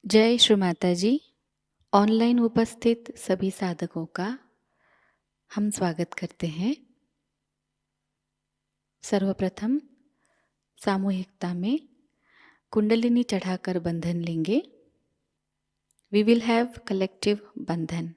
जय श्री माताजी। ऑनलाइन उपस्थित सभी साधकों का हम स्वागत करते हैं। सर्वप्रथम सामूहिकता में कुंडलिनी चढ़ाकर बंधन लेंगे। वी विल हैव कलेक्टिव बंधन।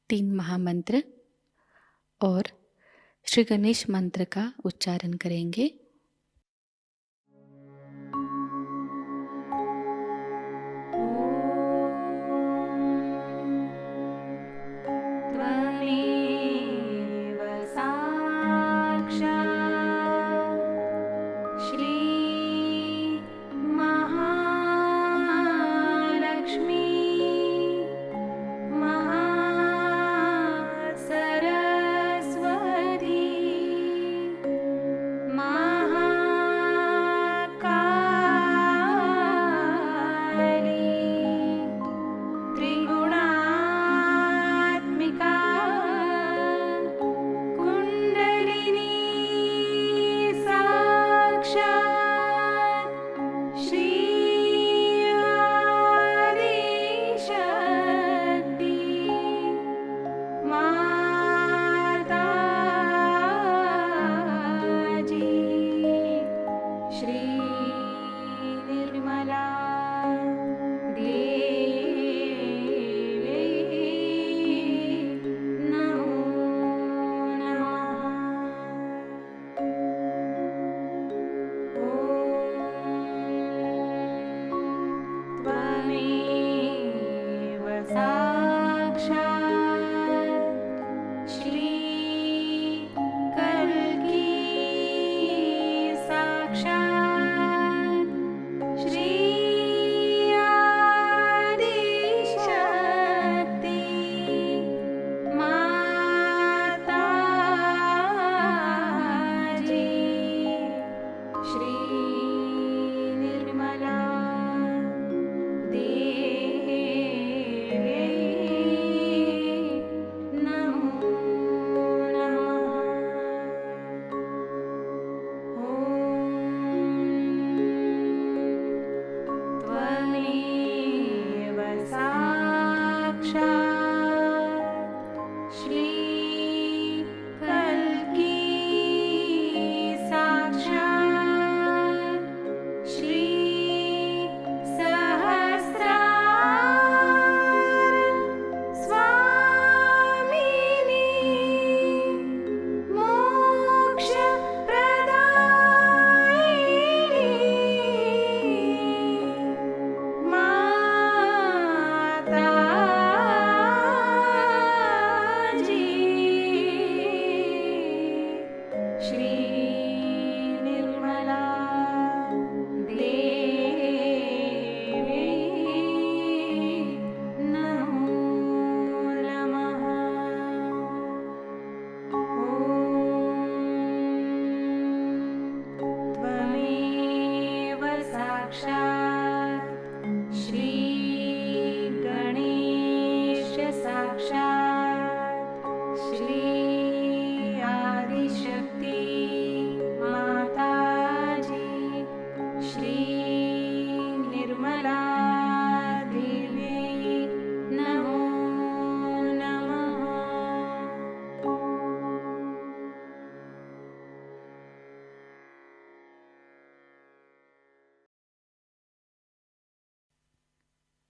तीन महामंत्र और श्री गणेश मंत्र का उच्चारण करेंगे।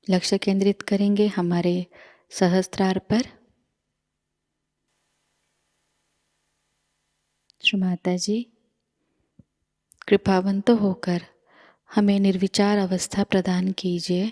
लक्ष्य केंद्रित करेंगे हमारे सहस्त्रार पर। श्री माताजी, कृपावंत होकर हमें निर्विचार अवस्था प्रदान कीजिए।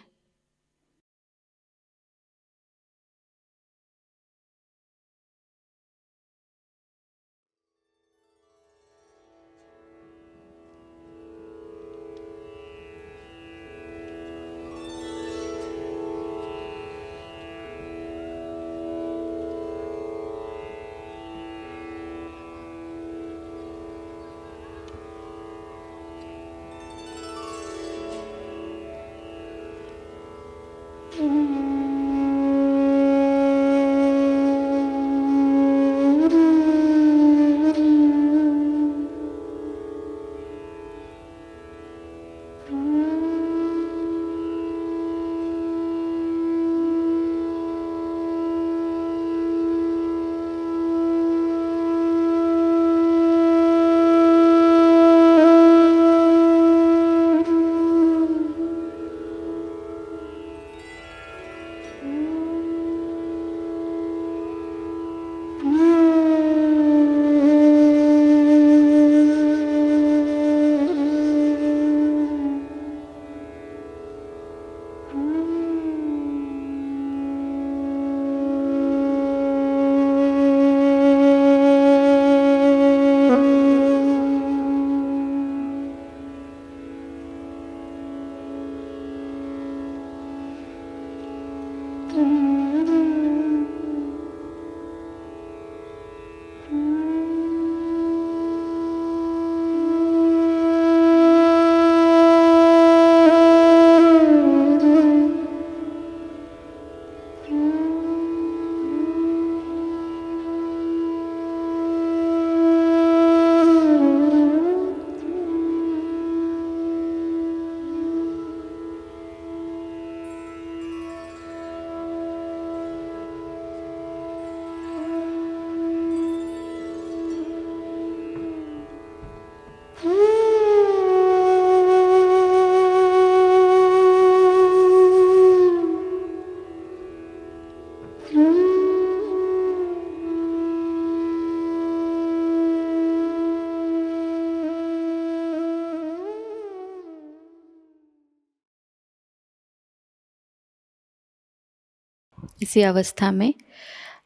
इसी अवस्था में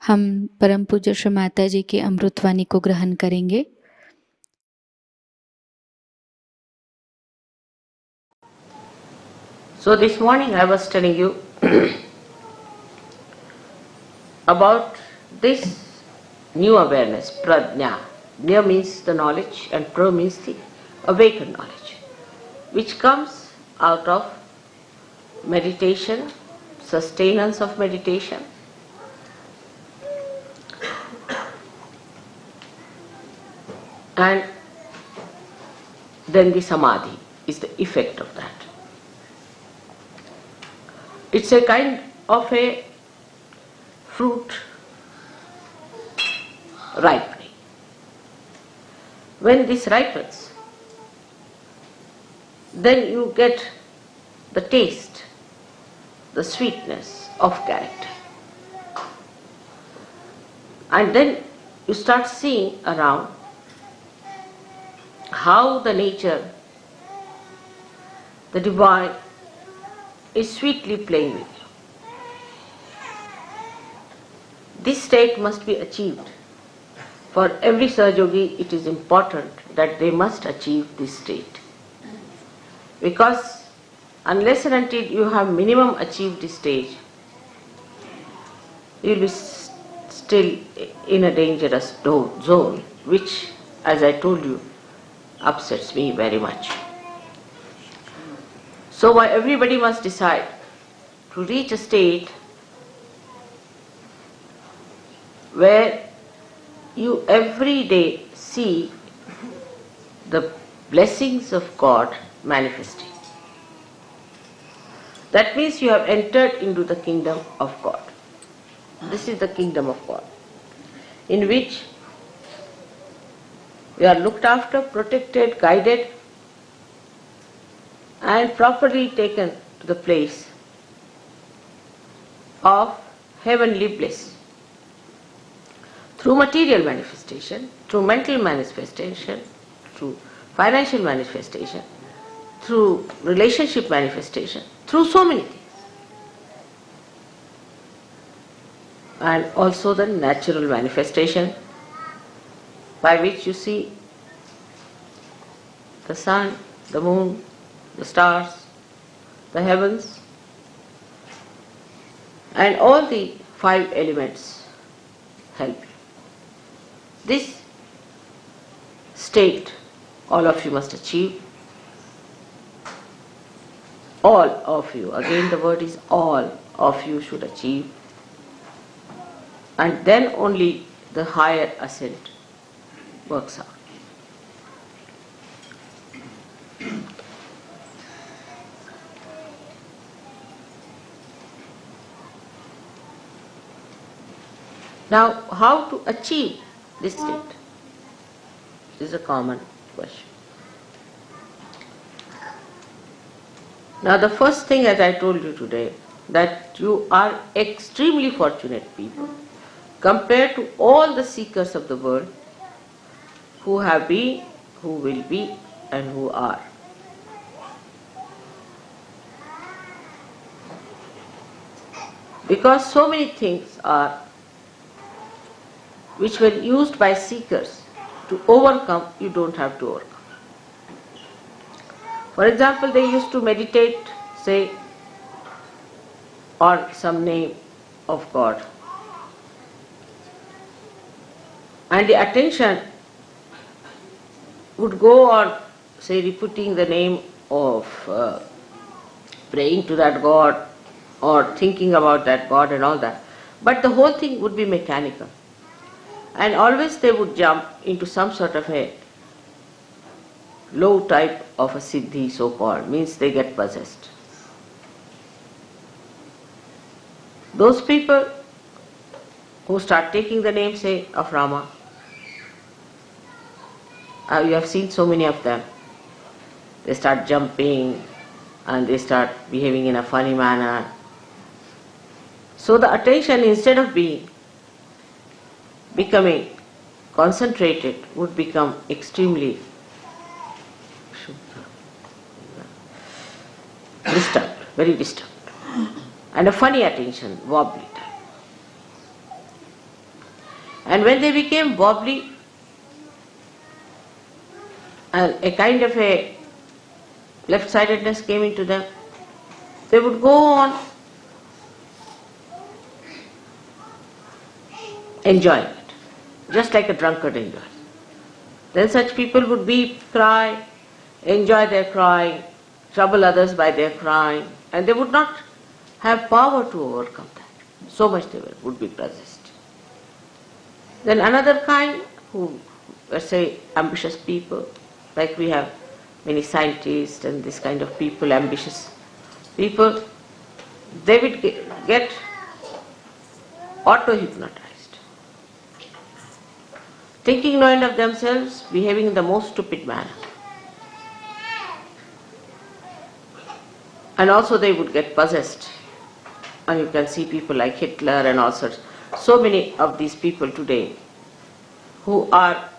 हम परम पूज्य श्री माताजी की अमृतवाणी को ग्रहण करेंगे। So this morning I was telling you about this new awareness, pradnya. Nya means the knowledge and pra means the awakened knowledge, which comes out of meditation, sustenance of meditation, and then the samadhi is the effect of that. It's a kind of a fruit ripening. When this ripens, then you get the taste, the sweetness of character. And then you start seeing around how the nature, the divine, is sweetly playing with you. This state must be achieved. For every Sahajayogi, it is important that they must achieve this state. Because unless and until you have minimum achieved this stage, you will be still in a dangerous zone, which, as I told you, upsets me very much. So why everybody must decide to reach a state where you every day see the blessings of God manifesting. That means you have entered into the kingdom of God. This is the kingdom of God, in which we are looked after, protected, guided, and properly taken to the place of heavenly bliss. Through material manifestation, through mental manifestation, through financial manifestation, through relationship manifestation, through so many things. And also the natural manifestation by which you see the sun, the moon, the stars, the heavens, and all the 5 elements help you. This state all of you must achieve. All of you, again the word is all of you should achieve, and then only the higher ascent works out. Now, how to achieve this state is a common question. Now, the first thing, as I told you today, that you are extremely fortunate people compared to all the seekers of the world who have been, who will be, and who are. Because so many things are which were used by seekers to overcome, you don't have to overcome. For example, they used to meditate, say, on some name of God. And the attention would go on, say, repeating the name of, praying to that God or thinking about that God and all that. But the whole thing would be mechanical. And always they would jump into some sort of a low type of a siddhi, so-called, means they get possessed. Those people who start taking the name, say, of Rama, you have seen so many of them. They start jumping and they start behaving in a funny manner. So the attention, instead of becoming concentrated, would become extremely disturbed, very disturbed. And a funny attention, wobbly type. And when they became wobbly, and a kind of a left-sidedness came into them, they would go on enjoying it, just like a drunkard enjoys. Then such people would weep, cry, enjoy their crying, trouble others by their crying, and they would not have power to overcome that. So much they would be possessed. Then another kind, who were, say, ambitious people, like we have many scientists and this kind of people, ambitious people, they would get auto-hypnotized. Thinking no end of themselves, behaving in the most stupid manner. And also they would get possessed. And you can see people like Hitler and all sorts. So many of these people today who are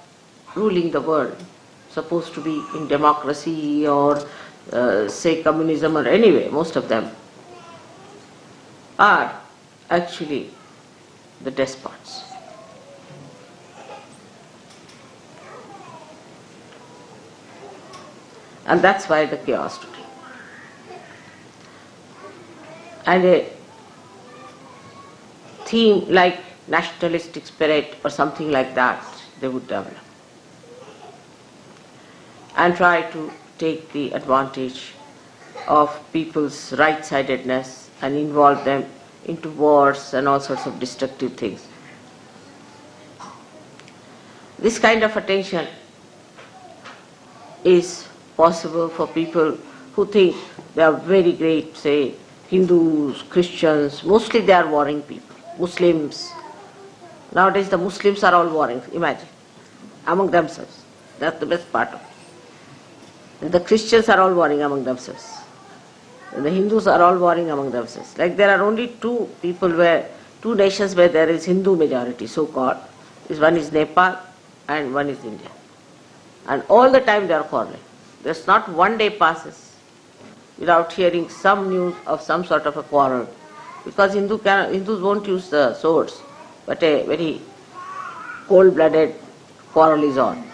ruling the world, supposed to be in democracy or say communism or anyway, most of them are actually the despots. And that's why the chaos today. And a theme like nationalistic spirit or something like that, they would develop. And try to take the advantage of people's right-sidedness and involve them into wars and all sorts of destructive things. This kind of attention is possible for people who think they are very great, say Hindus, Christians, mostly they are warring people, Muslims. Nowadays the Muslims are all warring, imagine, among themselves. That's the best part of it. And the Christians are all warring among themselves. And the Hindus are all warring among themselves. Like there are only two nations where there is Hindu majority, so-called. One is Nepal and one is India. And all the time they are quarreling. There's not one day passes without hearing some news of some sort of a quarrel. Because Hindus won't use the swords, but a very cold-blooded quarrel is on.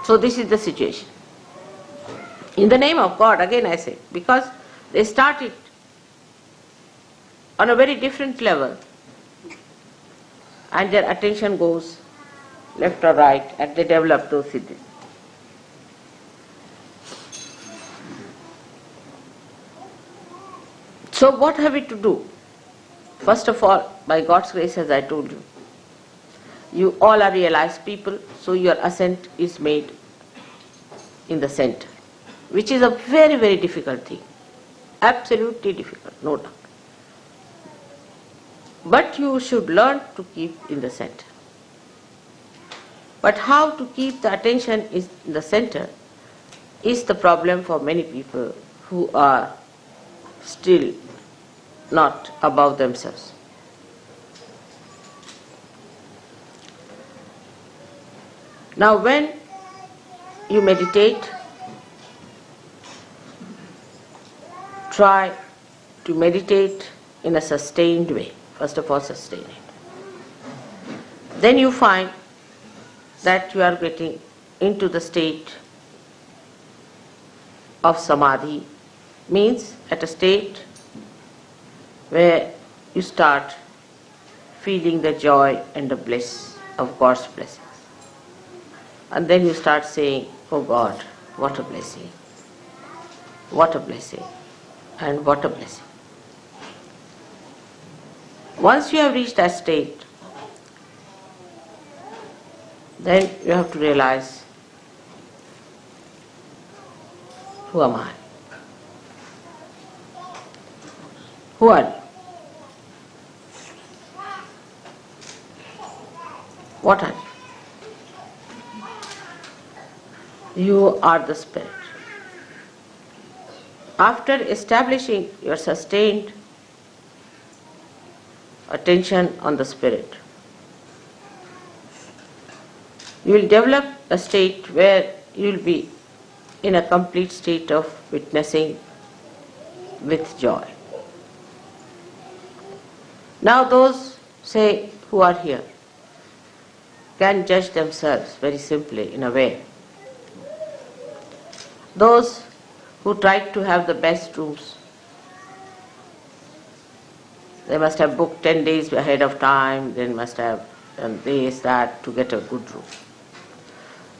So this is the situation. In the name of God, again I say, because they started on a very different level and their attention goes left or right and they develop those siddhis. So what have we to do? First of all, by God's grace, as I told you, you all are realized people, so your ascent is made in the center, which is a very, very difficult thing. Absolutely difficult, no doubt. But you should learn to keep in the center. But how to keep the attention in the center is the problem for many people who are still not above themselves. Now when you meditate, try to meditate in a sustained way. First of all, sustain it. Then you find that you are getting into the state of samadhi, means at a state where you start feeling the joy and the bliss of God's blessings. And then you start saying, oh God, what a blessing, what a blessing, and what a blessing. Once you have reached that state, then you have to realize, who am I? Who are you? What are you? You are the Spirit. After establishing your sustained attention on the Spirit, you will develop a state where you will be in a complete state of witnessing with joy. Now those, say, who are here can judge themselves very simply in a way. Those who tried to have the best rooms, they must have booked 10 days ahead of time, they must have done this, that to get a good room.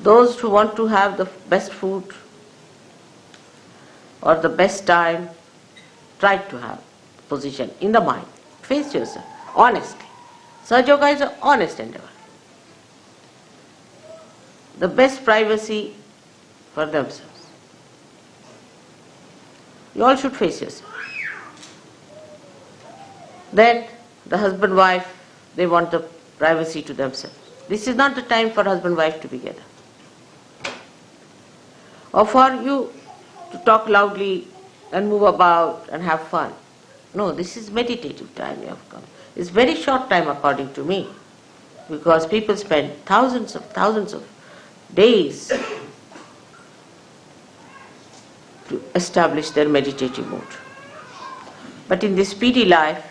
Those who want to have the best food or the best time, try to have position in the mind. Face yourself, honestly. Sahajayoga is an honest endeavor. The best privacy for themselves. You all should face yourself. Then the husband-wife, they want the privacy to themselves. This is not the time for husband-wife to be together. Or for you to talk loudly and move about and have fun. No, this is meditative time you have come. It's very short time according to me, because people spend thousands of days to establish their meditative mood. But in this speedy life,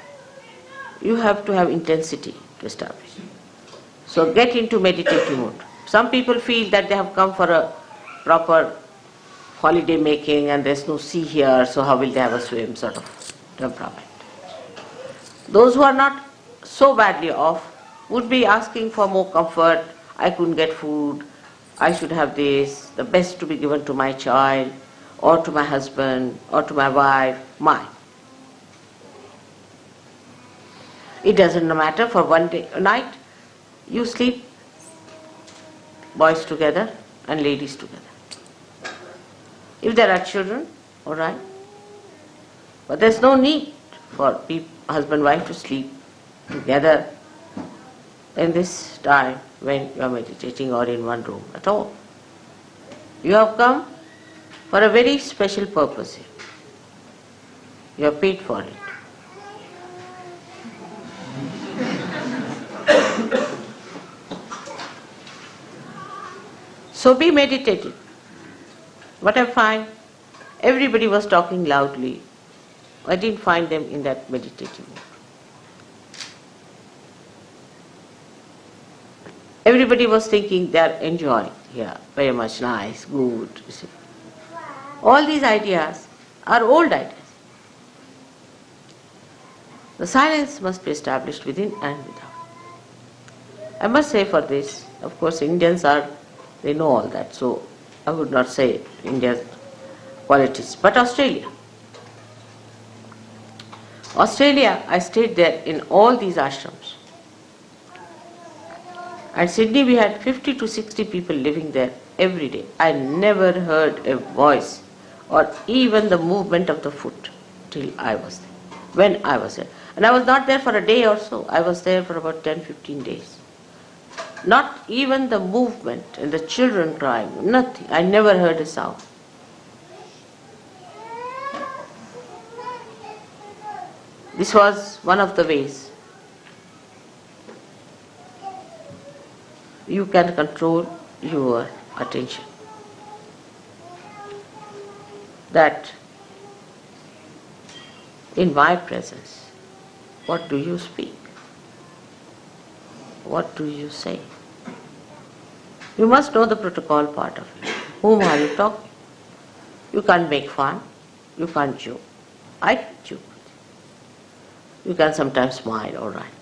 you have to have intensity to establish. So get into meditative mood. Some people feel that they have come for a proper holiday making and there's no sea here, so how will they have a swim sort of temperament. Those who are not so badly off would be asking for more comfort. I couldn't get food, I should have this, the best to be given to my child, or to my husband, or to my wife, mine. It doesn't matter, for one day, a night, you sleep, boys together and ladies together. If there are children, all right. But there's no need for husband and wife to sleep together in this time when you are meditating or in one room at all. You have come for a very special purpose here. You have paid for it. So be meditative. What I find, everybody was talking loudly. I didn't find them in that meditative mood. Everybody was thinking they are enjoying. Yeah, very much nice, good. You see. All these ideas are old ideas. The silence must be established within and without. I must say for this, of course Indians they know all that, so I would not say India's qualities. But Australia, I stayed there in all these ashrams. At Sydney we had 50 to 60 people living there every day. I never heard a voice or even the movement of the foot till I was there, when I was there. And I was not there for a day or so, I was there for about 10-15 days. Not even the movement and the children crying, nothing. I never heard a sound. This was one of the ways you can control your attention. That in my presence, what do you speak? What do you say? You must know the protocol part of it. Whom are you talking? You can't make fun. You can't joke. I can joke. You can sometimes smile, all right,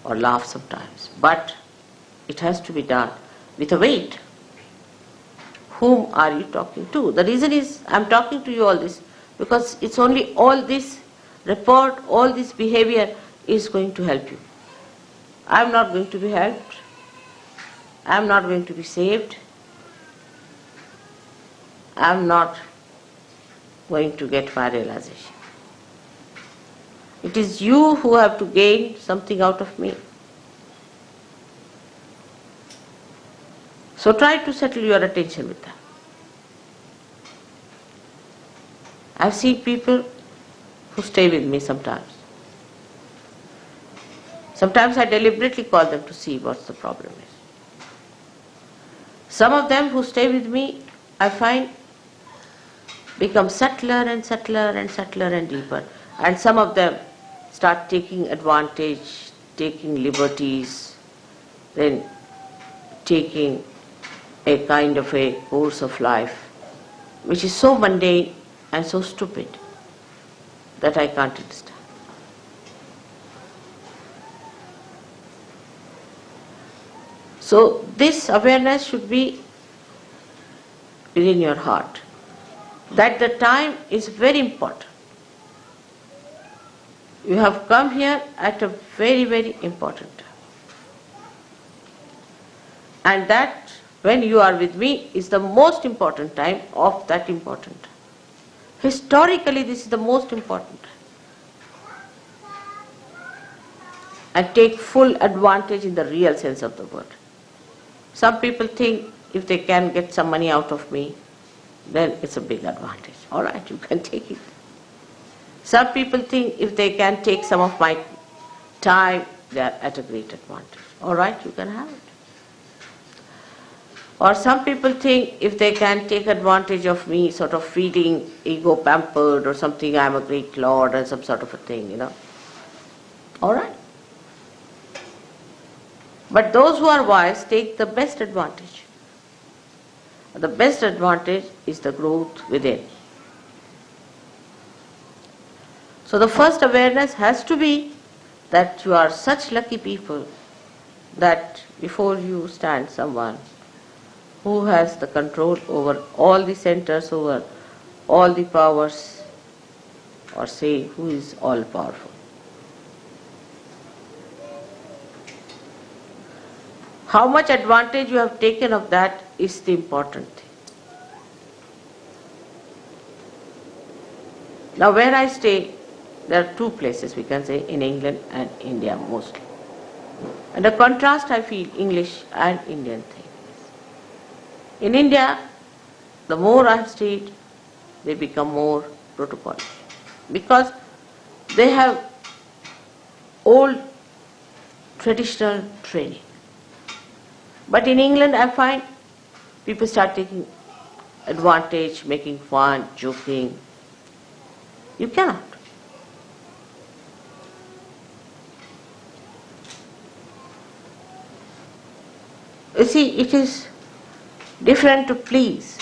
or laugh sometimes. But it has to be done with a weight. Whom are you talking to? The reason is, I'm talking to you all this because it's only all this report, all this behavior is going to help you. I'm not going to be helped. I'm not going to be saved. I'm not going to get my realization. It is you who have to gain something out of me. So try to settle your attention with that. I've seen people who stay with me sometimes. Sometimes I deliberately call them to see what the problem is. Some of them who stay with me, I find, become subtler and subtler and subtler and deeper. And some of them start taking advantage, taking liberties, then taking a kind of a course of life which is so mundane and so stupid that I can't understand. So this awareness should be within your heart, that the time is very important. You have come here at a very, very important time. And that, when you are with me, is the most important time of that important time. Historically, this is the most important time. And take full advantage in the real sense of the word. Some people think if they can get some money out of me, then it's a big advantage. All right, you can take it. Some people think if they can take some of my time, they are at a great advantage. All right, you can have it. Or some people think if they can take advantage of me, sort of feeling ego pampered or something, I'm a great lord and some sort of a thing, you know. All right. But those who are wise take the best advantage. The best advantage is the growth within. So the first awareness has to be that you are such lucky people that before you stand someone who has the control over all the centers, over all the powers, or say who is all powerful. How much advantage you have taken of that is the important thing. Now where I stay, there are two places we can say, in England and India mostly. And the contrast I feel, English and Indian thing. In India, the more I have stayed, they become more protocol. because they have old traditional training. But in England I find people start taking advantage, making fun, joking. You cannot. You see, it is different to please,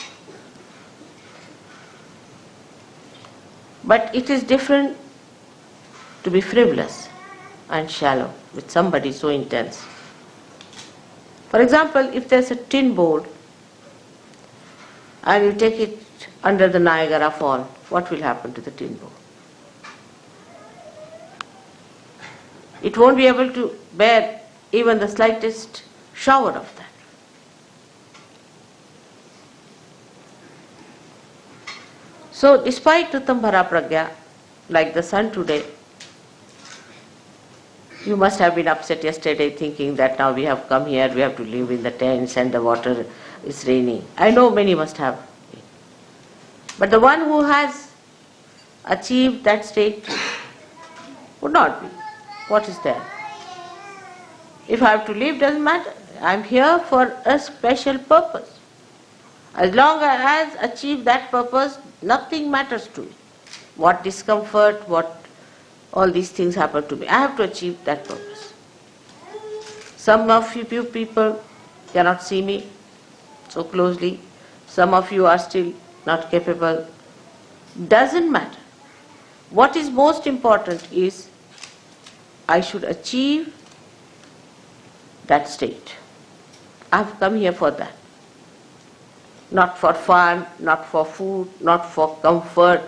but it is different to be frivolous and shallow with somebody so intense. For example, if there's a tin bowl and you take it under the Niagara Fall, what will happen to the tin bowl? It won't be able to bear even the slightest shower of that. So despite Utambhara Pragya, like the sun today, you must have been upset yesterday thinking that now we have come here, we have to live in the tents and the water is raining. I know many must have. But the one who has achieved that state would not be. What is there? If I have to live, doesn't matter. I am here for a special purpose. As long as I have achieved that purpose, nothing matters to me. What discomfort, what all these things happen to me. I have to achieve that purpose. Some of you people cannot see me so closely. Some of you are still not capable. Doesn't matter. What is most important is I should achieve that state. I have come here for that. Not for fun, not for food, not for comfort,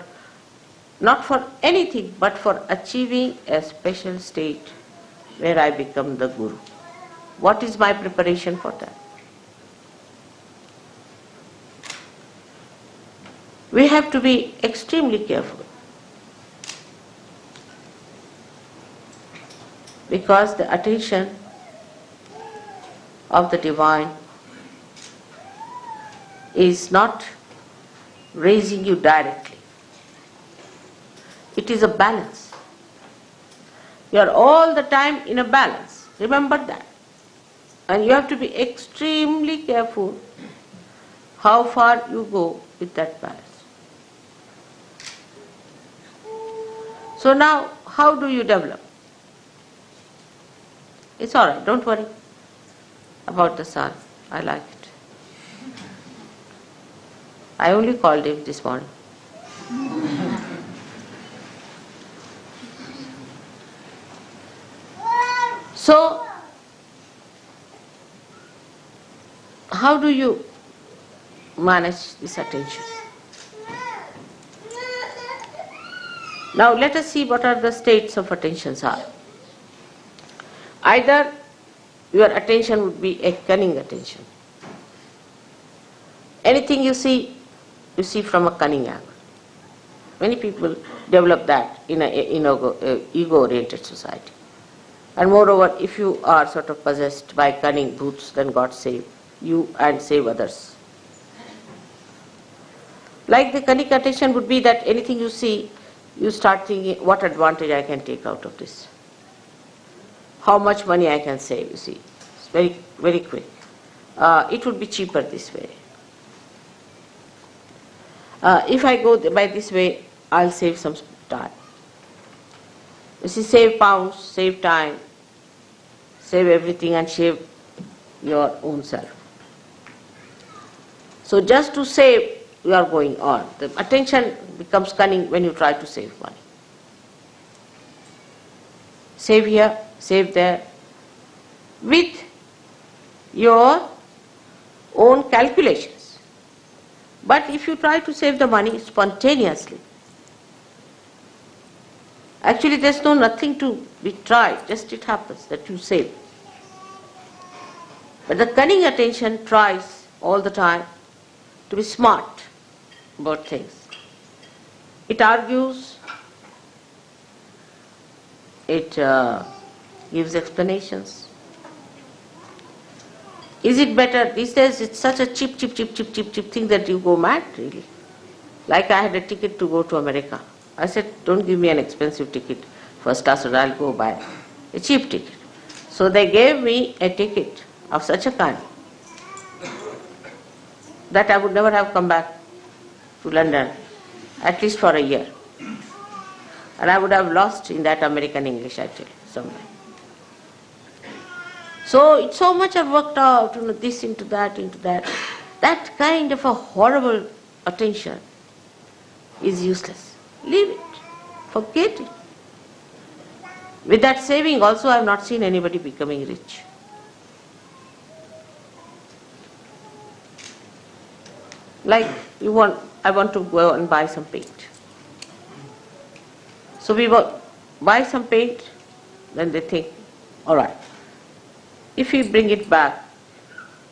not for anything, but for achieving a special state where I become the Guru. What is my preparation for that? We have to be extremely careful, because the attention of the divine is not raising you directly. It is a balance. You are all the time in a balance. Remember that. And you have to be extremely careful how far you go with that balance. So now, how do you develop? It's all right, don't worry about the sun. I like it. I only called him this morning. So, how do you manage this attention? Now let us see what are the states of attentions are. Either your attention would be a cunning attention. Anything you see from a cunning angle. Many people develop that in an ego-oriented society. And moreover, if you are sort of possessed by cunning bhoots, then God save you and save others. Like the cunning attention would be that anything you see, you start thinking, what advantage I can take out of this? How much money I can save, you see. It's very, very quick. It would be cheaper this way. If I go by this way, I'll save some time. You see, save pounds, save time, save everything and save your own self. So just to save, you are going on. The attention becomes cunning when you try to save money. Save here, save there, with your own calculations. But if you try to save the money spontaneously, actually there's nothing to be tried, just it happens that you save. But the cunning attention tries all the time to be smart about things. It argues, it gives explanations. Is it better? These days it's such a cheap thing that you go mad really. Like I had a ticket to go to America. I said, don't give me an expensive ticket, first class, or I'll go buy a cheap ticket. So they gave me a ticket of such a kind that I would never have come back to London, at least for a year. And I would have lost in that American English, actually, somewhere. So it's so much I've worked out, this into that, into that. That kind of a horrible attention is useless. Leave it. Forget it. With that saving also, I have not seen anybody becoming rich. Like I want to go and buy some paint. So we buy some paint, then they think, all right, if we bring it back,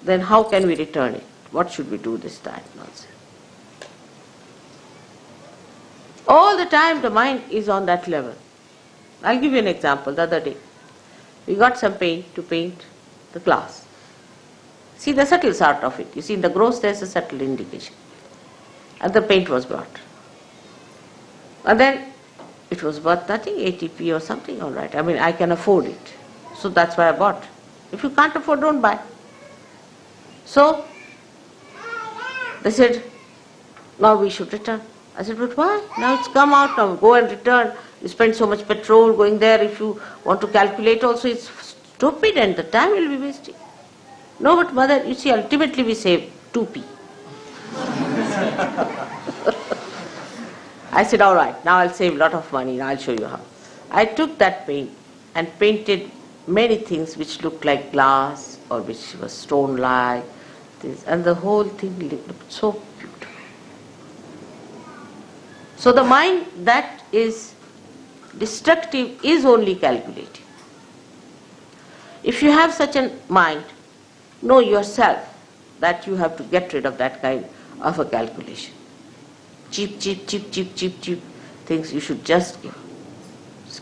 then how can we return it? What should we do this, that, nonsense. All the time the mind is on that level. I'll give you an example. The other day, we got some paint to paint the glass. See the subtle sort of it. You see in the gross there's a subtle indication. And the paint was brought. And then it was worth nothing, 80p or something, all right. I mean, I can afford it. So that's why I bought. If you can't afford, don't buy. So they said, now we should return. I said, but why? Now it's come out, now go and return. You spend so much petrol going there. If you want to calculate also, it's stupid and the time will be wasting. No, but mother, you see, ultimately we save 2p. I said, all right, now I'll save a lot of money, now I'll show you how. I took that paint and painted many things which looked like glass or which was stone-like, and the whole thing looked so beautiful. So the mind that is destructive is only calculating. If you have such a mind, know yourself that you have to get rid of that kind of a calculation. Cheap things you should just give.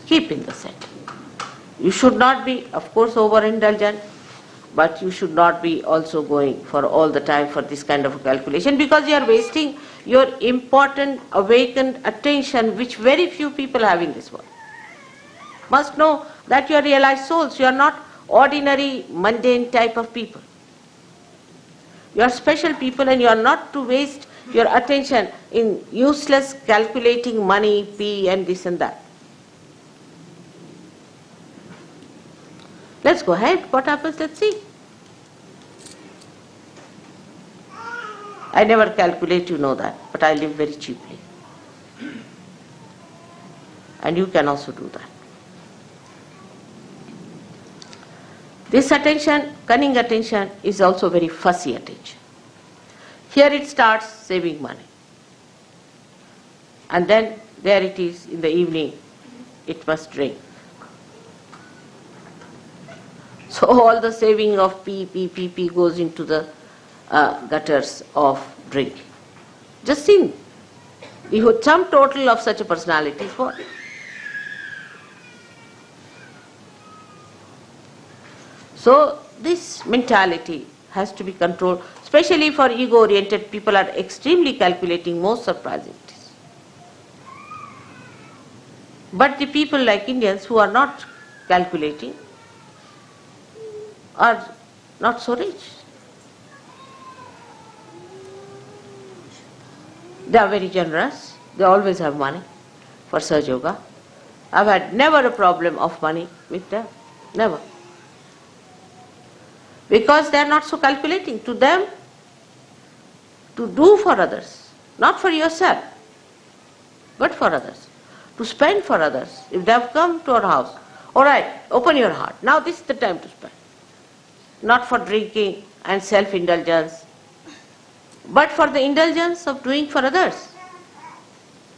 Keep in the center. You should not be, of course, overindulgent, but you should not be also going for all the time for this kind of a calculation, because you are wasting your important awakened attention which very few people have in this world. Must know that you are realized souls. You are not ordinary mundane type of people. You are special people, and you are not to waste your attention in useless calculating money, P and this and that. Let's go ahead. What happens? Let's see. I never calculate, you know that, but I live very cheaply. And you can also do that. This attention, cunning attention, is also very fussy attention. Here it starts saving money. And then there it is in the evening, it must drink. So all the saving of P goes into the gutters of drink. Just think, the sum total of such a personality is what? So this mentality has to be controlled, especially for ego-oriented people are extremely calculating, most surprising it is. But the people like Indians who are not calculating are not so rich. They are very generous. They always have money for Sahajayoga. I've had never a problem of money with them. Never. Because they are not so calculating. To them, to do for others, not for yourself, but for others. To spend for others. If they have come to our house, all right, open your heart. Now this is the time to spend. Not for drinking and self-indulgence, but for the indulgence of doing for others.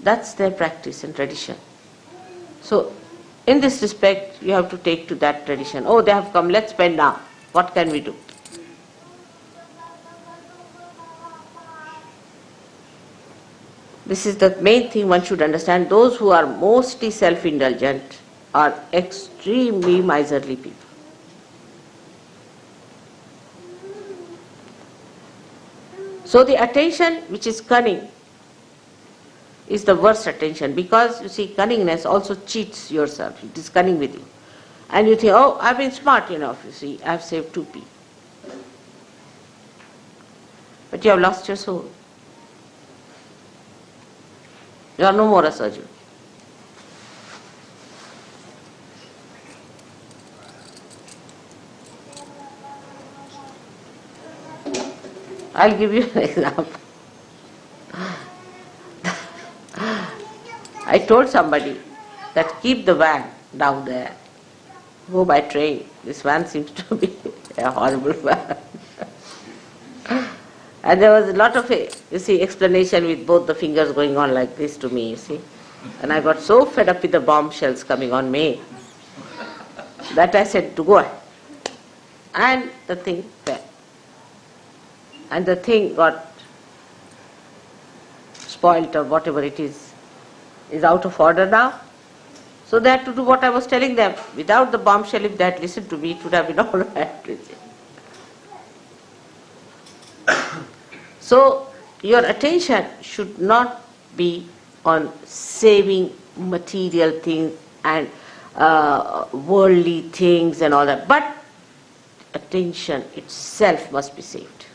That's their practice and tradition. So, in this respect, you have to take to that tradition. Oh, they have come, let's spend now. What can we do? This is the main thing one should understand. Those who are mostly self-indulgent are extremely miserly people. So the attention which is cunning is the worst attention, because you see, cunningness also cheats yourself. It is cunning with you. And you think, oh, I've been smart enough, you see, I've saved 2 people. But you have lost your soul. You are no more a surgeon. I'll give you an example. I told somebody that keep the van down there. Go by train. This van seems to be a horrible van. And there was a lot of, explanation with both the fingers going on like this to me, you see. And I got so fed up with the bombshells coming on me that I said to go ahead. And the thing fell. And the thing got spoilt, or whatever it is out of order now. So they had to do what I was telling them. Without the bombshell, if they had listened to me, it would have been all right. So your attention should not be on saving material things and worldly things and all that, but attention itself must be saved.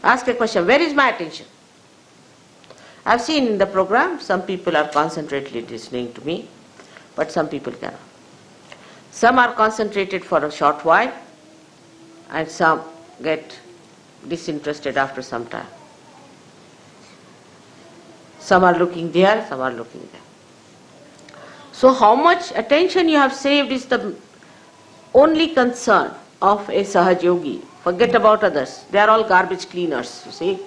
Ask a question, where is my attention? I've seen in the program, some people are concentratedly listening to me, but some people cannot. Some are concentrated for a short while, and some get disinterested after some time. Some are looking there, some are looking there. So how much attention you have saved is the only concern of a Sahajayogi. Forget about others. They are all garbage cleaners, you see.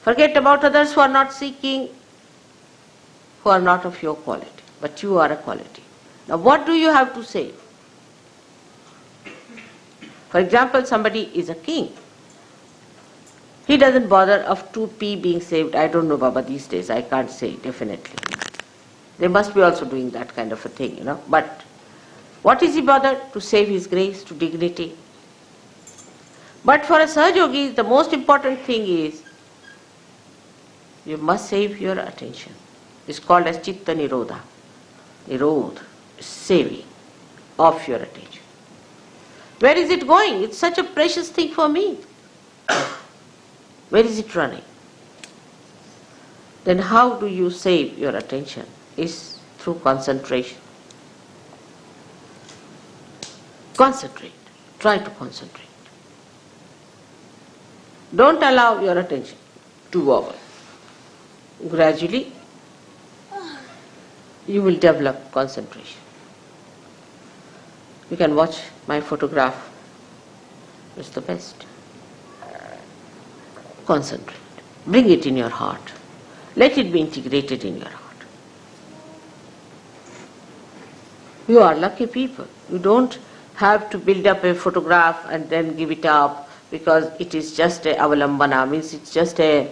Forget about others who are not seeking, who are not of your quality. But you are a quality. Now what do you have to say? For example, somebody is a king. He doesn't bother of 2p being saved. I don't know, Baba, these days. I can't say definitely. They must be also doing that kind of a thing, you know. But what is he bothered? To save his grace, to dignity. But for a Sahajayogi, the most important thing is you must save your attention. It's called as Chitta Nirodha. Nirodha, saving of your attention. Where is it going? It's such a precious thing for me. Where is it running? Then how do you save your attention? Is through concentration. Concentrate. Try to concentrate. Don't allow your attention to wobble. Gradually, you will develop concentration. You can watch my photograph. It's the best. Concentrate. Bring it in your heart. Let it be integrated in your heart. You are lucky people. You don't have to build up a photograph and then give it up because it is just a avalambana, means it's just a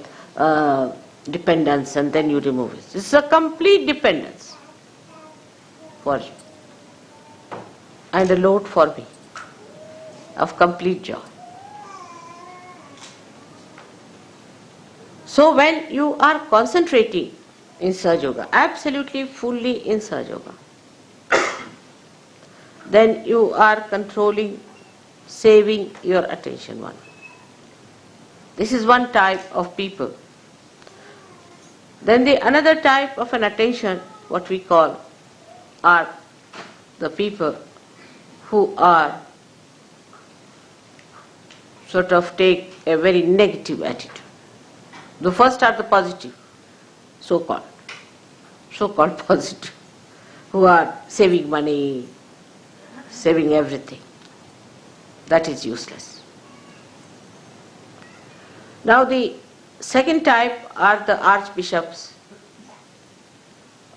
dependence, and then you remove it. This is a complete dependence for you and a load for me of complete joy. So when you are concentrating in Sahajayoga, absolutely fully in Sahajayoga, then you are controlling, saving your attention one. This is one type of people. Then the another type of an attention, what we call, are the people who are sort of take a very negative attitude. The first are the positive, so-called positive, who are saving money, saving everything. That is useless. Now the second type are the archbishops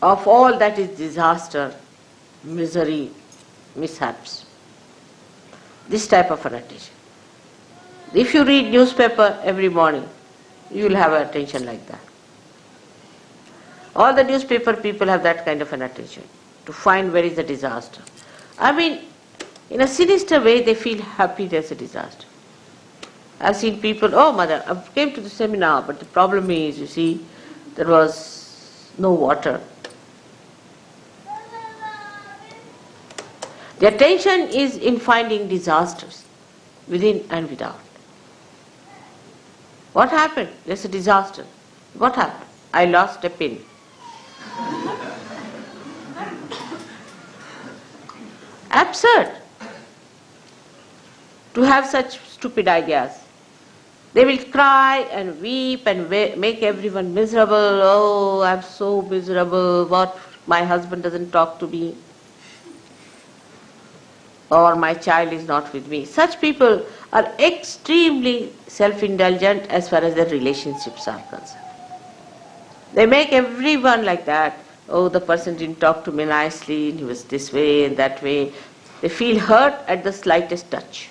of all that is disaster, misery, mishaps. This type of an attention. If you read newspaper every morning, you will have an attention like that. All the newspaper people have that kind of an attention, to find where is the disaster. I mean, in a sinister way, they feel happy there's a disaster. I've seen people, oh mother, I came to the seminar, but the problem is, you see, there was no water. The attention is in finding disasters, within and without. What happened? There's a disaster. What happened? I lost a pin. Absurd to have such stupid ideas. They will cry and weep and make everyone miserable. Oh, I'm so miserable. What? My husband doesn't talk to me. Or my child is not with me. Such people are extremely self-indulgent as far as their relationships are concerned. They make everyone like that. Oh, the person didn't talk to me nicely, he was this way and that way. They feel hurt at the slightest touch.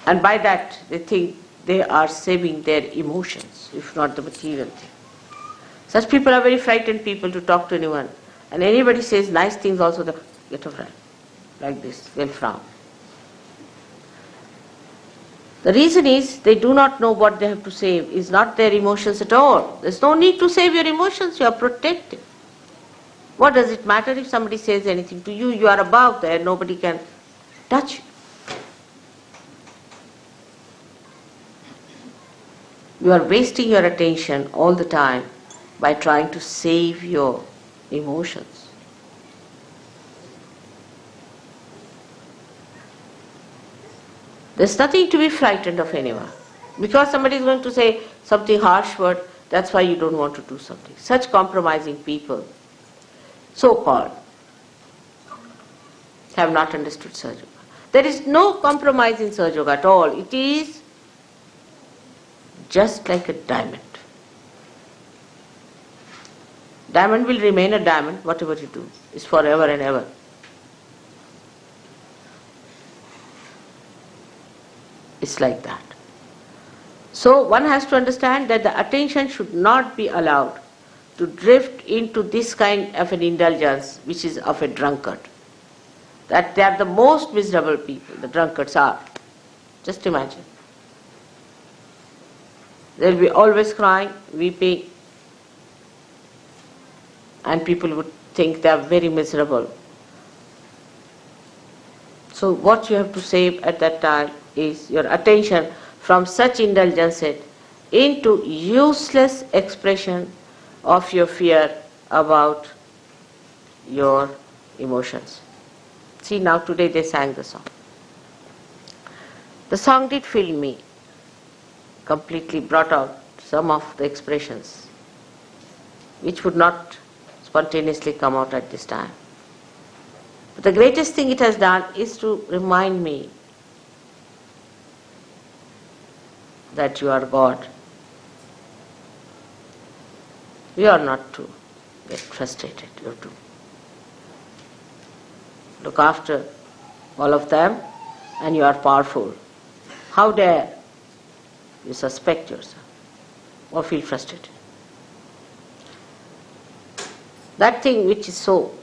And by that, they think they are saving their emotions, if not the material thing. Such people are very frightened people to talk to anyone. And anybody says nice things also, they get a friend. Like this, they'll frown. The reason is they do not know what they have to save. It's not their emotions at all. There's no need to save your emotions. You are protected. What does it matter if somebody says anything to you? You are above there. Nobody can touch you. You are wasting your attention all the time by trying to save your emotions. There's nothing to be frightened of anyone. Because somebody is going to say something harsh word, that's why you don't want to do something. Such compromising people, so-called, have not understood Sahajayoga. There is no compromise in Sahajayoga at all. It is just like a diamond. Diamond will remain a diamond, whatever you do. It's forever and ever. It's like that. So one has to understand that the attention should not be allowed to drift into this kind of an indulgence which is of a drunkard. That they are the most miserable people, the drunkards are. Just imagine. They'll be always crying, weeping, and people would think they are very miserable. So what you have to save at that time is your attention from such indulgence into useless expression of your fear about your emotions. See, now today they sang the song. The song did fill me, completely brought out some of the expressions which would not spontaneously come out at this time. But the greatest thing it has done is to remind me that you are God. You are not to get frustrated. You have to look after all of them, and you are powerful. How dare you suspect yourself or feel frustrated? That thing which is so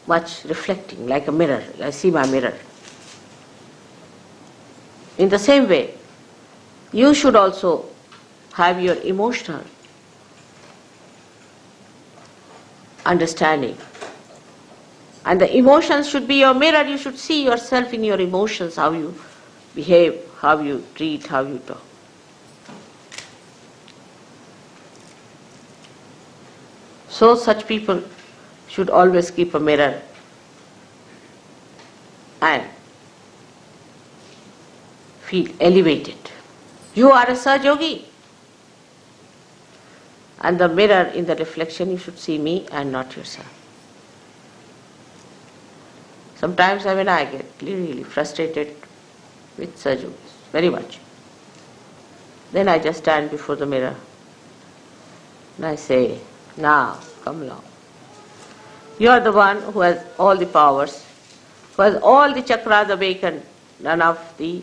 much reflecting like a mirror, I see my mirror. In the same way, you should also have your emotional understanding. And the emotions should be your mirror. You should see yourself in your emotions, how you behave, how you treat, how you talk. So such people should always keep a mirror and feel elevated. You are a Sahajayogi. And the mirror, in the reflection, you should see me and not yourself. Sometimes when I get really frustrated with Sahajayogis, very much, then I just stand before the mirror and I say, now, come along. You are the one who has all the powers, who has all the chakras awakened. None of the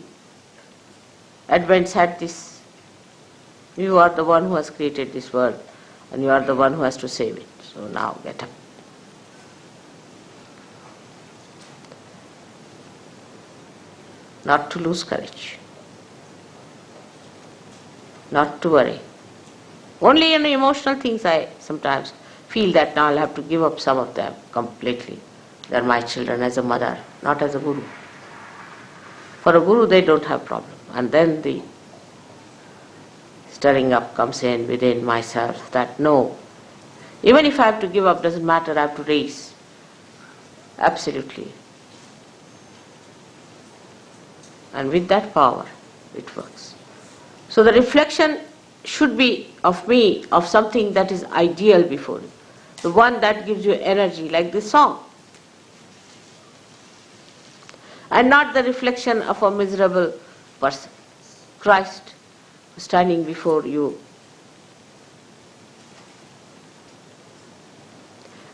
advents had this. You are the one who has created this world, and you are the one who has to save it. So now get up. not to lose courage, not to worry. Only in emotional things I sometimes feel that now I'll have to give up some of them completely. They're my children as a mother, not as a guru. For a guru they don't have problem. And then the stirring up comes in within myself that no, even if I have to give up, doesn't matter, I have to raise. Absolutely. And with that power, it works. So the reflection should be of me, of something that is ideal before you. The one that gives you energy, like this song. And not the reflection of a miserable person. Christ standing before you,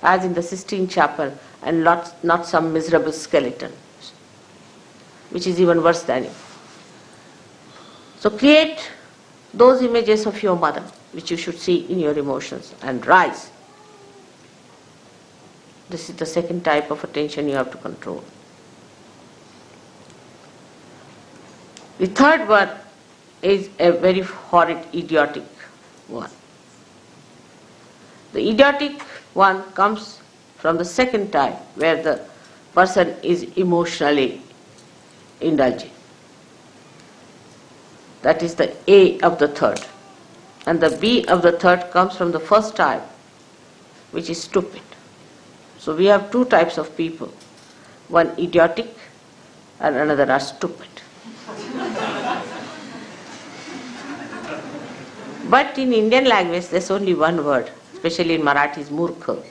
as in the Sistine Chapel, and not some miserable skeleton, which is even worse than you. So create those images of your mother, which you should see in your emotions, and rise. This is the second type of attention you have to control. The third one is a very horrid, idiotic one. The idiotic one comes from the second type, where the person is emotionally indulging. That is the A of the third. And the B of the third comes from the first type, which is stupid. So we have two types of people. One idiotic and another are stupid. But in Indian language there's only one word, especially in Marathi is murkha.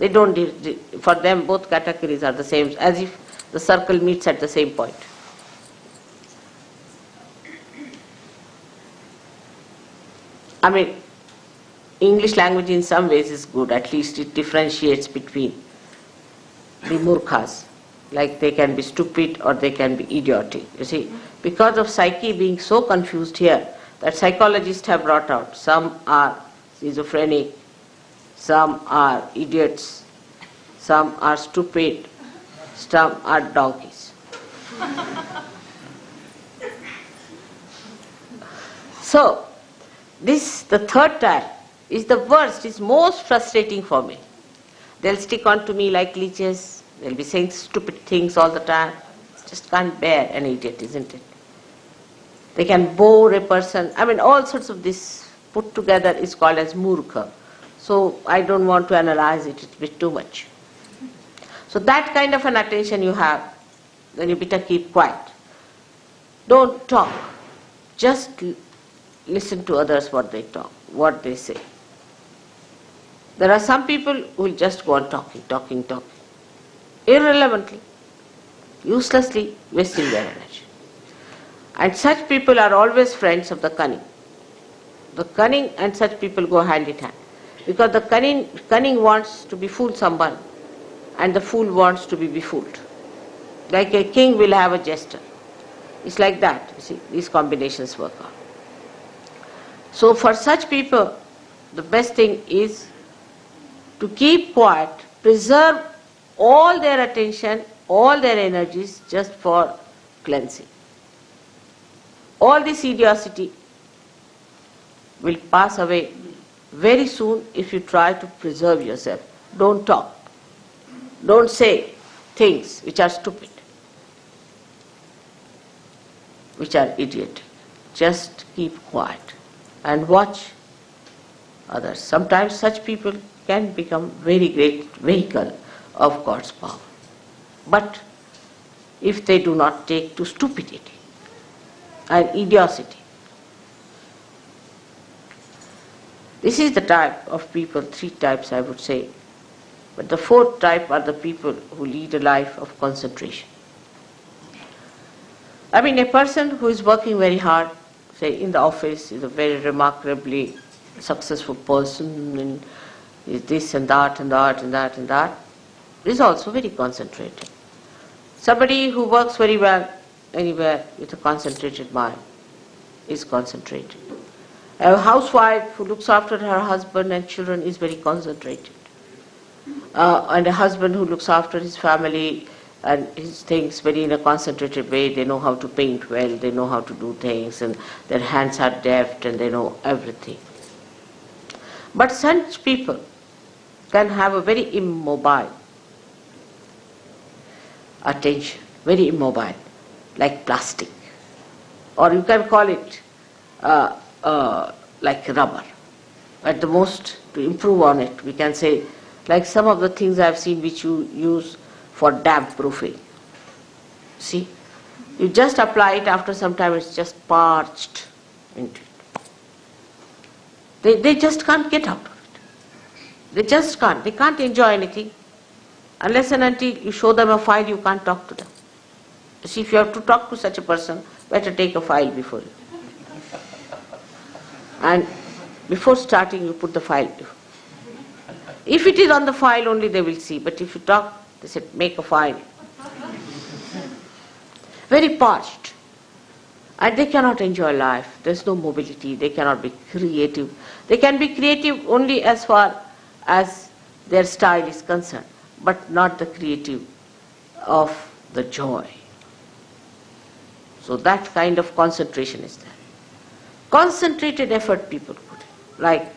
They don't, for them both categories are the same, as if the circle meets at the same point. I mean, English language in some ways is good, at least it differentiates between the murkhas. Like they can be stupid or they can be idiotic. You see, because of psyche being so confused here, that psychologists have brought out, some are schizophrenic, some are idiots, some are stupid, some are donkeys. So, the third type is the worst, is most frustrating for me. They'll stick on to me like leeches, they'll be saying stupid things all the time. Just can't bear an idiot, isn't it? They can bore a person. I mean, all sorts of this put together is called as murkha. So I don't want to analyze it, it's a bit too much. So that kind of an attention you have, then you better keep quiet. Don't talk. Just listen to others what they talk, what they say. There are some people who will just go on talking, irrelevantly, uselessly wasting their energy. And such people are always friends of the cunning. The cunning and such people go hand in hand. Because the cunning wants to befool someone and the fool wants to be befooled. Like a king will have a jester. It's like that, you see, these combinations work out. So for such people, the best thing is to keep quiet, preserve all their attention, all their energies just for cleansing. All this idiocy will pass away very soon if you try to preserve yourself. Don't talk. Don't say things which are stupid, which are idiotic. Just keep quiet and watch others. Sometimes such people can become very great vehicle of God's power. But if they do not take to stupidity and idiocy. This is the type of people, three types I would say. But the fourth type are the people who lead a life of concentration. I mean, a person who is working very hard, say in the office, is a very remarkably successful person, and is this and that and that and that and that, is also very concentrated. Somebody who works very well anywhere with a concentrated mind is concentrated. A housewife who looks after her husband and children is very concentrated. And a husband who looks after his family and his things very in a concentrated way. They know how to paint well, they know how to do things, and their hands are deft and they know everything. But such people can have a very immobile attention, very immobile, like plastic. Or you can call it like rubber. At the most, to improve on it, we can say, like some of the things I have seen which you use for damp proofing. See, you just apply it, after some time it's just parched into it. They just can't get out of it. They just can't. They can't enjoy anything. Unless and until you show them a file, you can't talk to them. You see, if you have to talk to such a person, better take a file before you. And before starting, you put the file before. If it is on the file only, they will see. But if you talk, they said, make a file. Very parched. And they cannot enjoy life. There's no mobility. They cannot be creative. They can be creative only as far as their style is concerned, but not the creative of the joy. So that kind of concentration is there. Concentrated effort people put in. Like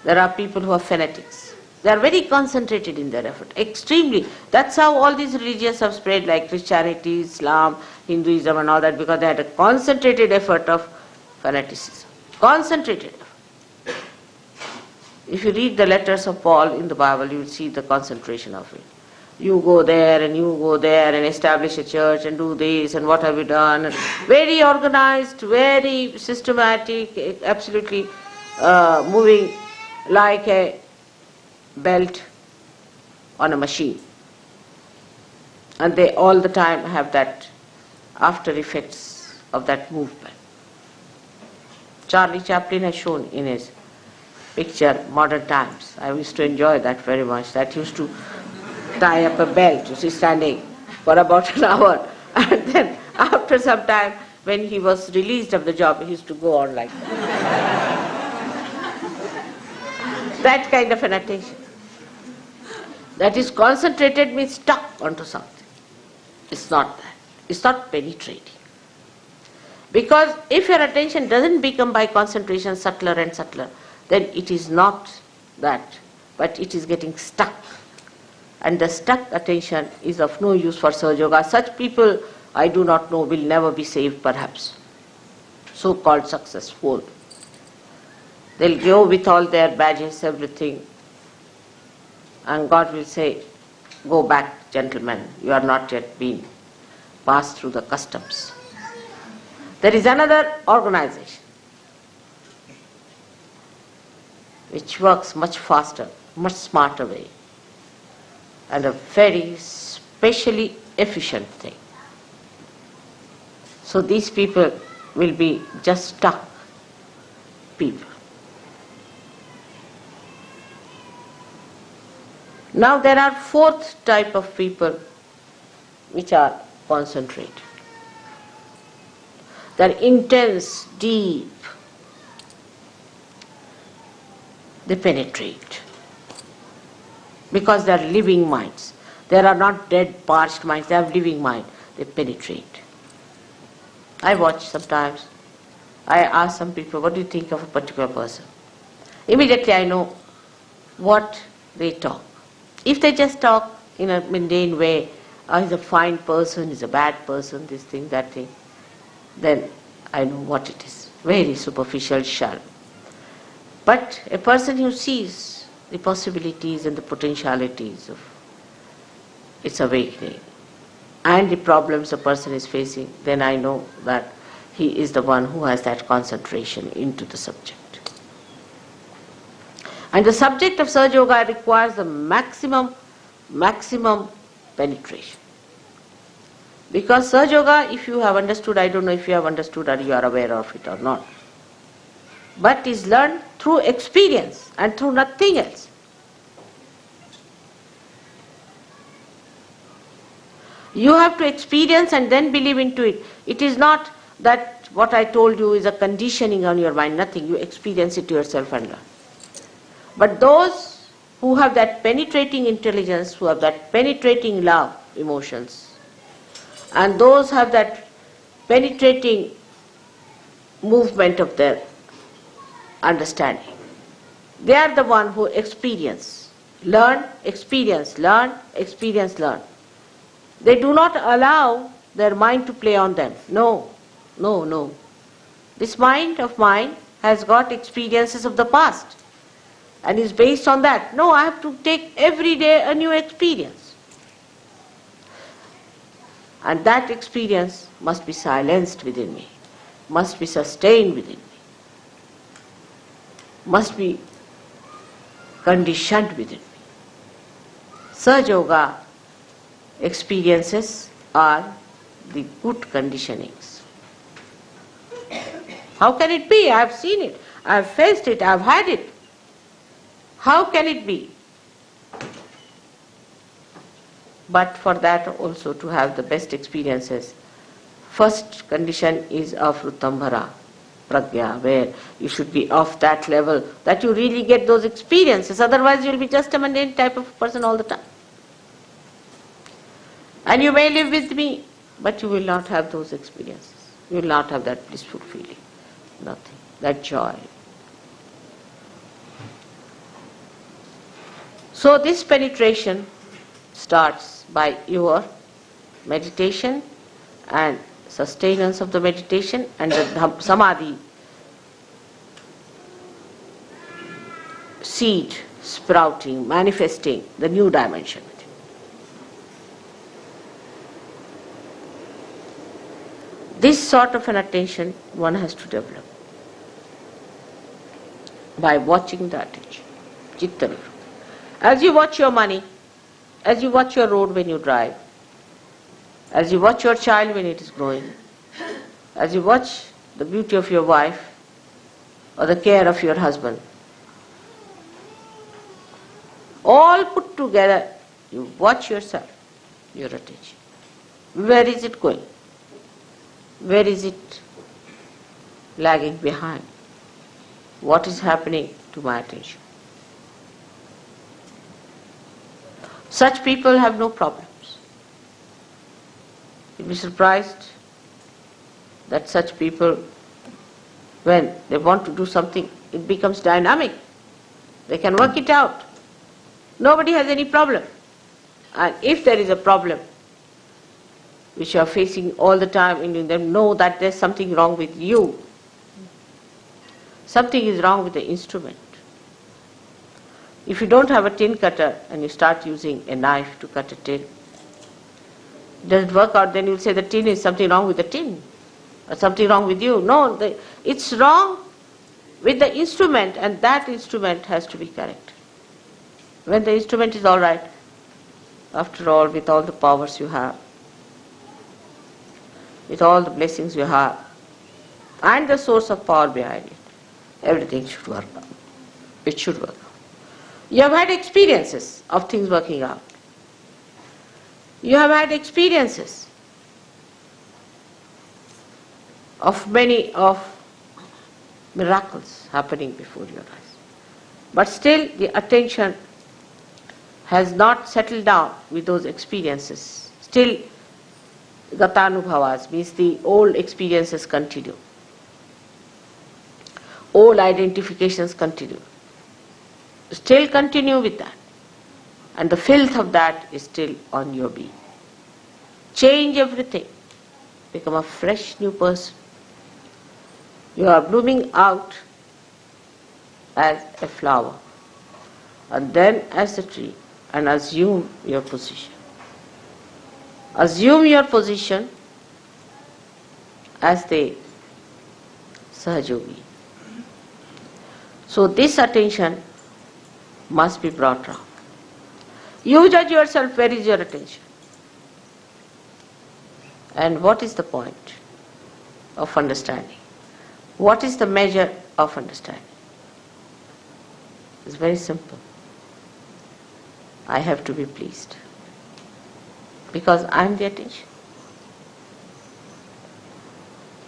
there are people who are fanatics. They are very concentrated in their effort, extremely. That's how all these religions have spread, like Christianity, Islam, Hinduism and all that, because they had a concentrated effort of fanaticism. Concentrated effort. If you read the letters of Paul in the Bible, you will see the concentration of it. You go there and you go there and establish a church and do this and what have you done. And very organized, very systematic, absolutely moving like a belt on a machine. And they all the time have that after effects of that movement. Charlie Chaplin has shown in his picture Modern Times. I used to enjoy that very much. That used to tie up a belt, you see, standing for about an hour. And then after some time, when he was released of the job, he used to go on like that. That kind of an attention. That is concentrated means stuck onto something. It's not that. It's not penetrating. Because if your attention doesn't become by concentration subtler and subtler, then it is not that, but it is getting stuck. And the stuck attention is of no use for Sahajayoga. Such people, I do not know, will never be saved perhaps. So-called successful. They'll go with all their badges, everything. And God will say, go back, gentlemen, you are not yet been passed through the customs. There is another organization which works much faster, much smarter way, and a very specially efficient thing. So these people will be just stuck people. Now there are fourth type of people which are concentrated. They are intense, deep. They penetrate. Because they are living minds. They are not dead, parched minds. They have living mind. They penetrate. I watch sometimes. I ask some people, what do you think of a particular person? Immediately I know what they talk. If they just talk in a mundane way, he's a fine person, he's a bad person, this thing, that thing, then I know what it is. Very superficial, shallow. But a person who sees the possibilities and the potentialities of its awakening and the problems a person is facing, then I know that he is the one who has that concentration into the subject. And the subject of Sahajayoga requires the maximum penetration. Because Sahajayoga, if you have understood, I don't know if you have understood or you are aware of it or not, but is learned through experience and through nothing else. You have to experience and then believe into it. It is not that what I told you is a conditioning on your mind, nothing. You experience it yourself and learn. But those who have that penetrating intelligence, who have that penetrating love, emotions, And those have that penetrating movement of their understanding. They are the one who experience, learn, experience, learn, experience, learn. They do not allow their mind to play on them. No, no, no. This mind of mine has got experiences of the past and is based on that. No, I have to take every day a new experience. And that experience must be silenced within me, must be sustained within me, must be conditioned within me. Sahajayoga experiences are the good conditionings. How can it be? I have seen it, I have faced it, I have had it. How can it be? But for that also to have the best experiences, first condition is of Rutambhara, Pragya, where you should be of that level that you really get those experiences. Otherwise you will be just a mundane type of person all the time. And you may live with me, but you will not have those experiences. You will not have that blissful feeling. Nothing. That joy. So this penetration starts by your meditation and sustenance of the meditation and the samadhi seed sprouting, manifesting the new dimension. This sort of an attention one has to develop by watching the attention, chitta nivrutti. As you watch your money, as you watch your road when you drive, as you watch your child when it is growing, as you watch the beauty of your wife or the care of your husband, all put together, you watch yourself, your attention. Where is it going? Where is it lagging behind? What is happening to my attention? Such people have no problems. You'll be surprised that such people, when they want to do something, it becomes dynamic. They can work it out. Nobody has any problem. And if there is a problem which you are facing all the time, and you then know that there's something wrong with you. Something is wrong with the instrument. If you don't have a tin cutter and you start using a knife to cut a tin, it doesn't work out, then you'll say the tin is something wrong with the tin or something wrong with you. No, it's wrong with the instrument, and that instrument has to be corrected. When the instrument is all right, after all, with all the powers you have, with all the blessings you have, and the source of power behind it, everything should work out. It should work out. You have had experiences of things working out. You have had experiences of many of miracles happening before your eyes. But still the attention has not settled down with those experiences. Still gatanubhavas, means the old experiences continue. Old identifications continue. Still continue with that. And the filth of that is still on your being. Change everything. Become a fresh new person. You are blooming out as a flower, and then as a tree, and assume your position. Assume your position as the Sahajayogi. So this attention must be brought round. You judge yourself, where is your attention? And what is the point of understanding? What is the measure of understanding? It's very simple. I have to be pleased, because I am the attention.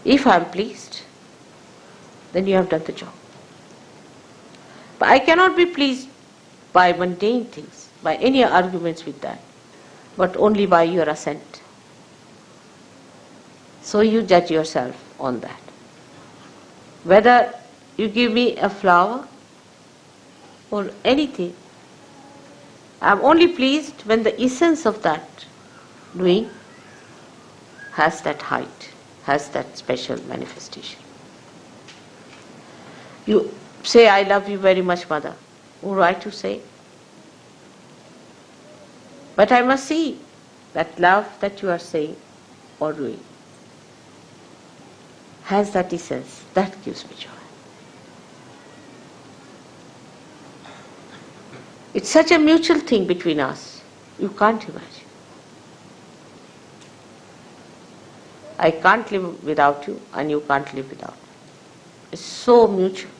If I am pleased, then you have done the job. But I cannot be pleased by mundane things, by any arguments with that, but only by your assent. So you judge yourself on that. Whether you give me a flower or anything, I am only pleased when the essence of that doing has that height, has that special manifestation. You say, I love you very much, Mother. All right to say. But I must see that love that you are saying or doing has that essence. That gives me joy. It's such a mutual thing between us. You can't imagine. I can't live without you and you can't live without me. It's so mutual.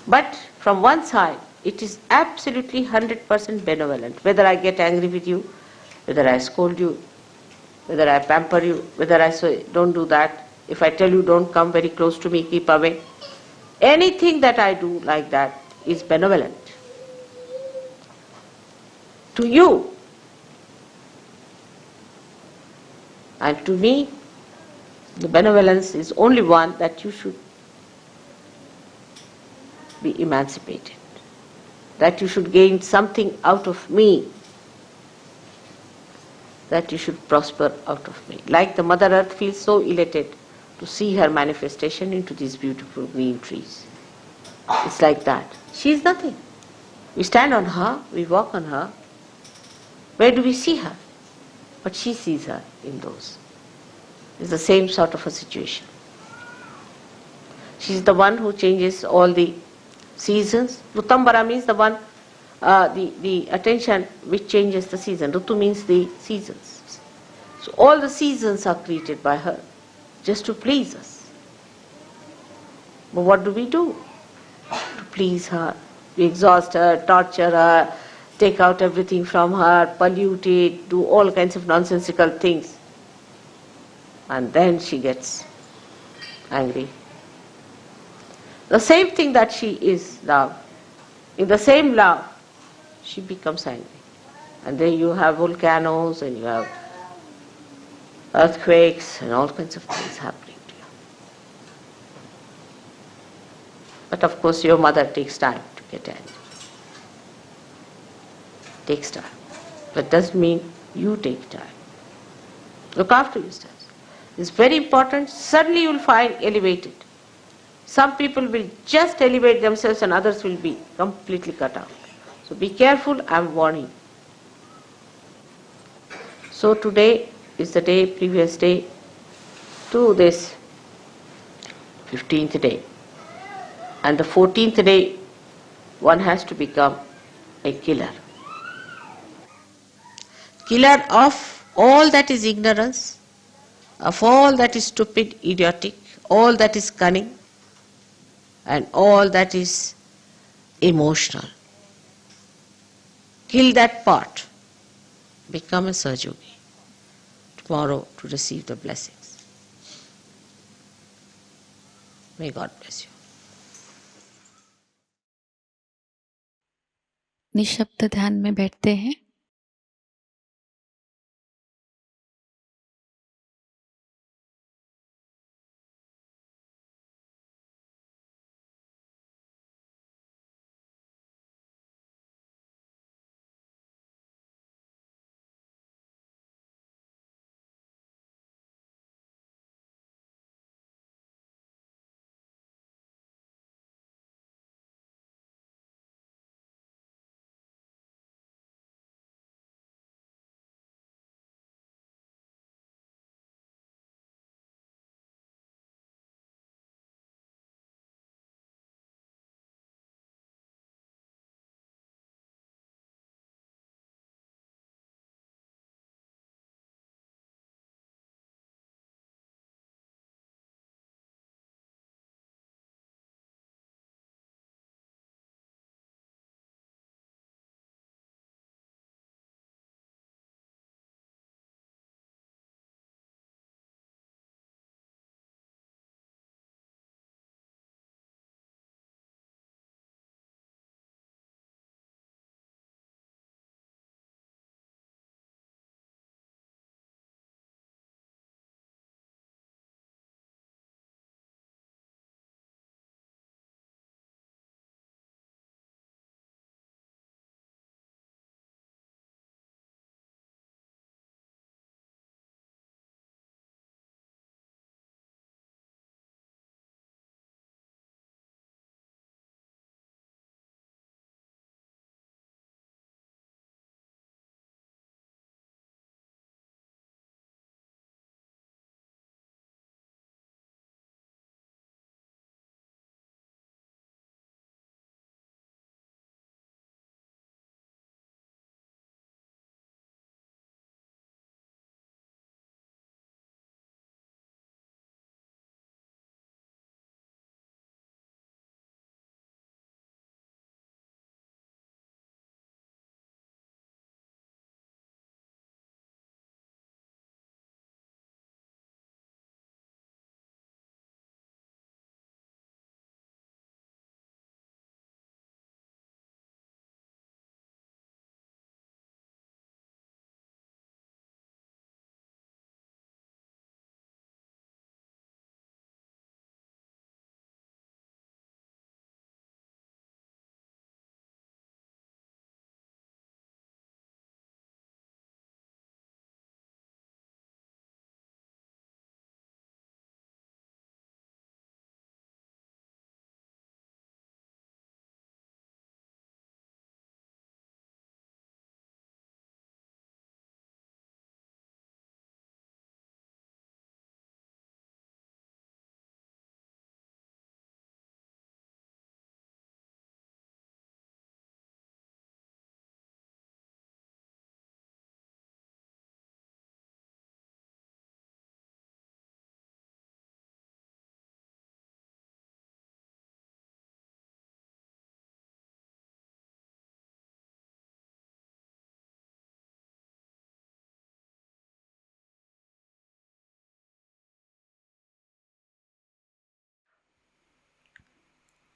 But from one side, it is absolutely 100% benevolent. Whether I get angry with you, whether I scold you, whether I pamper you, whether I say, don't do that. If I tell you, don't come very close to me, keep away. Anything that I do like that is benevolent. To you. And to me, the benevolence is only one that you should be emancipated. That you should gain something out of me. That you should prosper out of me. Like the Mother Earth feels so elated to see her manifestation into these beautiful green trees. It's like that. She is nothing. We stand on her, we walk on her. Where do we see her? But she sees her in those. It's the same sort of a situation. She's the one who changes all the seasons. Rutambara means the one, the attention which changes the season. Rutu means the seasons. So all the seasons are created by her just to please us. But what do? To please her. We exhaust her, torture her, take out everything from her, pollute it, do all kinds of nonsensical things. And then she gets angry. The same thing that she is love. In the same love, she becomes angry. And then you have volcanoes and you have earthquakes and all kinds of things happening to you. But of course your mother takes time to get angry. Takes time. That doesn't mean you take time. Look after yourselves. It's very important. Suddenly you will find elevated. Some people will just elevate themselves and others will be completely cut out. So be careful, I am warning. So today is the day, previous day to this 15th day. And the 14th day, one has to become a killer. Killer of all that is ignorance, of all that is stupid, idiotic, all that is cunning, and all that is emotional. Kill that part. Become a Sahajayogi tomorrow to receive the blessings. May God bless you. निशब्द ध्यान में बैठते हैं।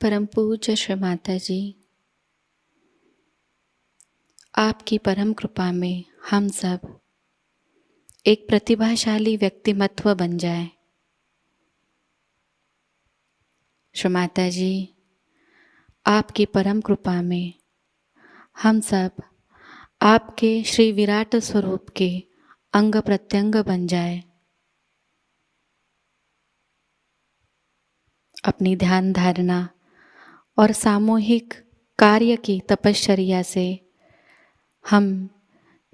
परम पूज्य श्री माताजी, आपकी परम कृपा में हम सब एक प्रतिभाशाली व्यक्तिमत्व बन जाए। श्री माताजी, आपकी परम कृपा में हम सब आपके श्री विराट स्वरूप के अंग प्रत्यंग बन जाए। अपनी ध्यान धारणा और सामूहिक कार्य की तपश्चर्या से हम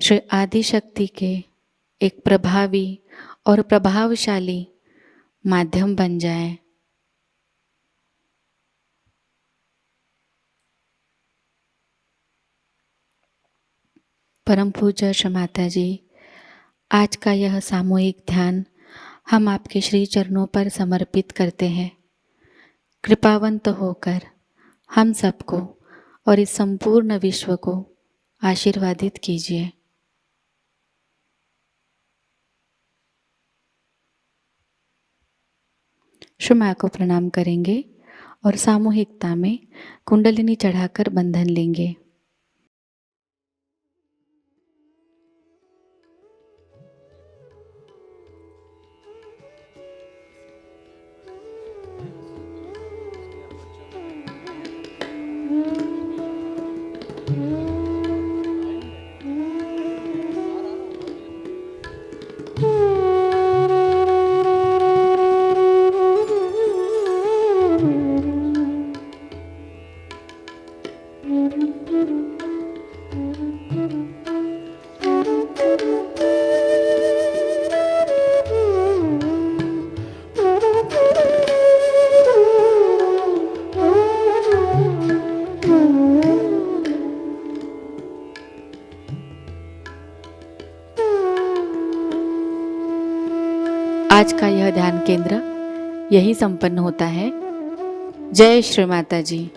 श्री आदि शक्ति के एक प्रभावी और प्रभावशाली माध्यम बन जाए। परम पूज्य श्री माताजी, आज का यह सामूहिक ध्यान हम आपके श्री चरणों पर समर्पित करते हैं। कृपावंत होकर हम सबको और इस संपूर्ण विश्व को आशीर्वादित कीजिए। श्री माँ को प्रणाम करेंगे और सामूहिकता में कुंडलिनी चढ़ाकर बंधन लेंगे। आज का यह ध्यान केंद्र यही संपन्न होता है। जय श्री माता जी।